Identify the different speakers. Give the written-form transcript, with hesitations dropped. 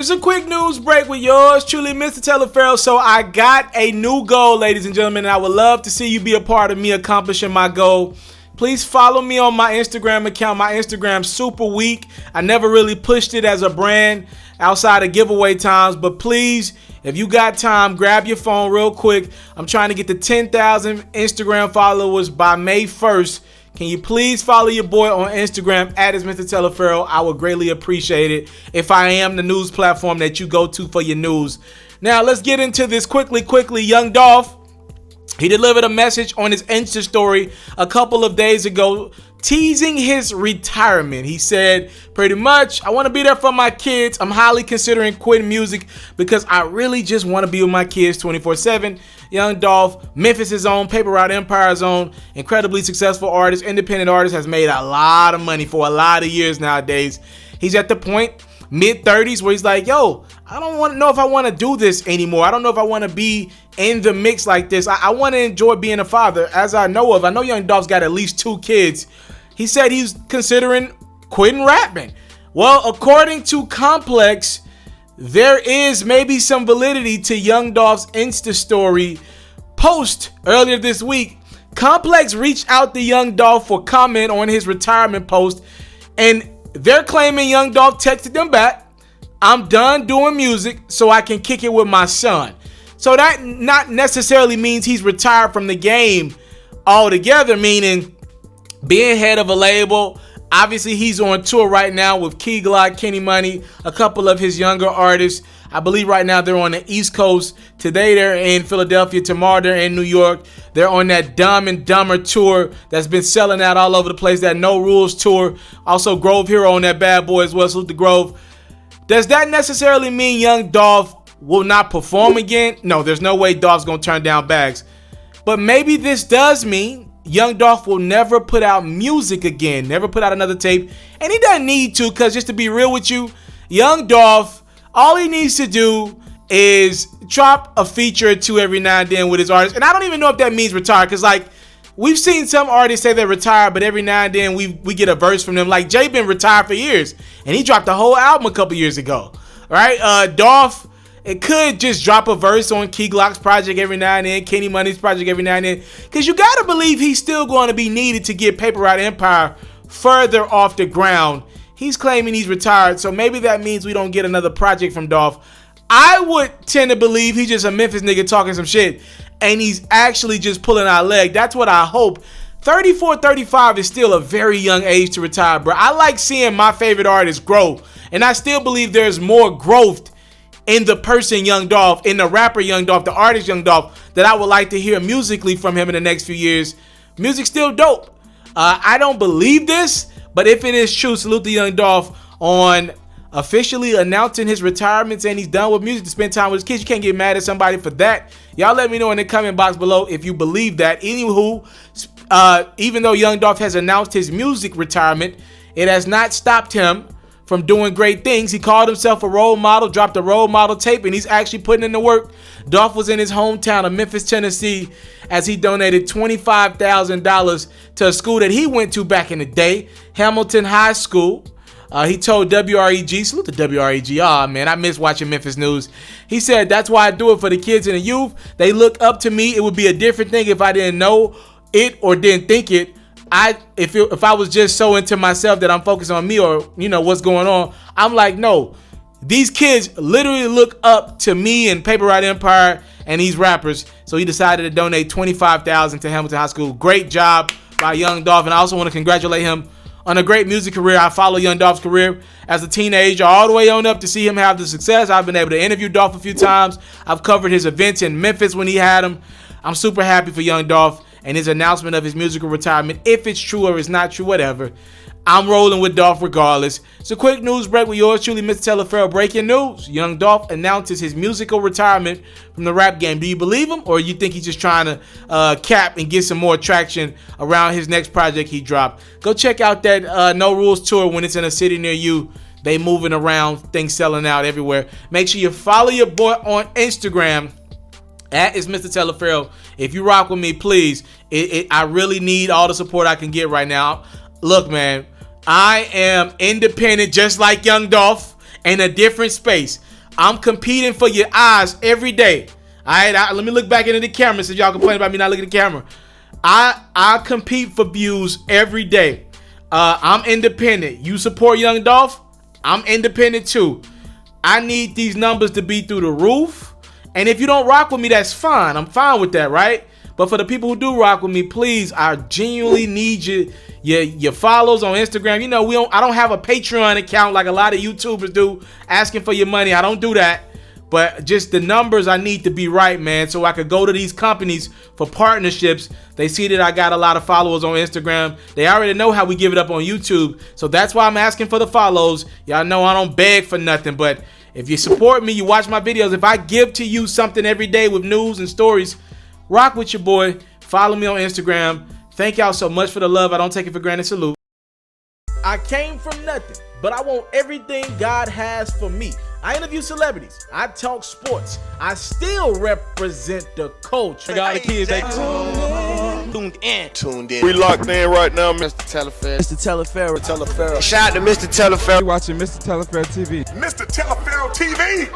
Speaker 1: Just a quick news break with yours truly, Mr. TALIAFERRO. So I got a new goal, ladies and gentlemen, and I would love to see you be a part of me accomplishing my goal. Please follow me on my Instagram account. My Instagram's super weak. I never really pushed it as a brand outside of giveaway times, but please, if you got time, grab your phone real quick. I'm trying to get to 10,000 Instagram followers by May 1st. Can you please follow your boy on Instagram at itsmrtaliaferro? I would greatly appreciate it if I am the news platform that you go to for your news. Now, let's get into this quickly. Young Dolph, he delivered a message on his Insta story a couple of days ago teasing his retirement. He said, pretty much, I want to be there for my kids. I'm highly considering quitting music because I really just want to be with my kids 24/7. Young Dolph, Memphis' own, Paper Route Empire's own, incredibly successful artist, independent artist, has made a lot of money for a lot of years nowadays. He's at the point, mid-30s, where he's like, yo, I don't know if I want to do this anymore. I don't know if I want to be in the mix like this. I want to enjoy being a father, as I know of. I know Young Dolph's got at least 2 kids. He said he's considering quitting rapping. Well, according to Complex, there is maybe some validity to Young Dolph's Insta story post earlier this week. Complex reached out to Young Dolph for comment on his retirement post, and they're claiming Young Dolph texted them back, I'm done doing music so I can kick it with my son. So that not necessarily means he's retired from the game altogether, meaning being head of a label. Obviously, he's on tour right now with Key Glock, Kenny Money, a couple of his younger artists. I believe right now they're on the East Coast. Today they're in Philadelphia. Tomorrow they're in New York. They're on that Dumb and Dumber tour that's been selling out all over the place, that No Rules tour. Also Grove Hero on that bad boy as well. Salute to Grove. Does that necessarily mean Young Dolph will not perform again? No, there's no way Dolph's going to turn down bags. But maybe this does mean Young Dolph will never put out music again, never put out another tape. And he doesn't need to, because just to be real with you, Young Dolph, all he needs to do is drop a feature or two every now and then with his artists. And I don't even know if that means retire, because like we've seen some artists say they're retired, but every now and then we get a verse from them. Like Jay been retired for years, and he dropped a whole album a couple years ago. Right? Dolph, it could just drop a verse on Key Glock's project every now and then, Kenny Money's project every now and then, because you got to believe he's still going to be needed to get Paper Route Empire further off the ground. He's claiming he's retired, so maybe that means we don't get another project from Dolph. I would tend to believe he's just a Memphis nigga talking some shit, and he's actually just pulling our leg. That's what I hope. 34, 35 is still a very young age to retire, bro. I like seeing my favorite artists grow, and I still believe there's more growth in the person Young Dolph, in the rapper Young Dolph, the artist Young Dolph, that I would like to hear musically from him in the next few years. Music's still dope. I don't believe this, but if it is true, salute to Young Dolph on officially announcing his retirement, saying he's done with music to spend time with his kids. You can't get mad at somebody for that. Y'all let me know in the comment box below if you believe that. Anywho, even though Young Dolph has announced his music retirement, it has not stopped him from doing great things. He called himself a role model, dropped a role model tape, and he's actually putting in the work. Dolph was in his hometown of Memphis, Tennessee, as he donated $25,000 to a school that he went to back in the day, Hamilton High School. He told WREG, salute to WREG, man, I miss watching Memphis news. He said, that's why I do it for the kids and the youth. They look up to me. It would be a different thing if I didn't know it or didn't think it. If I was just so into myself that I'm focused on me or, you know, what's going on, I'm like, no, these kids literally look up to me and Paper Route Empire and these rappers. So he decided to donate $25,000 to Hamilton High School. Great job by Young Dolph. And I also want to congratulate him on a great music career. I follow Young Dolph's career as a teenager all the way on up to see him have the success. I've been able to interview Dolph a few times. I've covered his events in Memphis when he had them. I'm super happy for Young Dolph and his announcement of his musical retirement. If it's true or it's not true, whatever. I'm rolling with Dolph regardless. So quick news break with yours truly, Mr. TALIAFERRO. Breaking news. Young Dolph announces his musical retirement from the rap game. Do you believe him, or you think he's just trying to cap and get some more traction around his next project he dropped? Go check out that No Rules tour when it's in a city near you. They moving around, things selling out everywhere. Make sure you follow your boy on Instagram at itsmrtaliaferro. If you rock with me, please. I really need all the support I can get right now. Look, man, I am independent just like Young Dolph in a different space. I'm competing for your eyes every day. All right, let me look back into the camera since y'all complain about me not looking at the camera. I compete for views every day. I'm independent. You support Young Dolph? I'm independent too. I need these numbers to be through the roof. And if you don't rock with me, that's fine. I'm fine with that, right? But for the people who do rock with me, please, I genuinely need your follows on Instagram. You know, I don't have a Patreon account like a lot of YouTubers do, asking for your money. I don't do that. But just the numbers I need to be right, man, so I could go to these companies for partnerships. They see that I got a lot of followers on Instagram. They already know how we give it up on YouTube. So that's why I'm asking for the follows. Y'all know I don't beg for nothing. But if you support me, you watch my videos. If I give to you something every day with news and stories, rock with your boy. Follow me on Instagram. Thank y'all so much for the love. I don't take it for granted. Salute. I came from nothing, but I want everything God has for me. I interview celebrities. I talk sports. I still represent the culture.
Speaker 2: All the kids, they tuned in.
Speaker 3: We locked in right now,
Speaker 2: Mr. TALIAFERRO.
Speaker 3: Shout out to Mr. TALIAFERRO.
Speaker 4: You're watching Mr. TALIAFERRO TV.
Speaker 3: Mr. TALIAFERRO TV.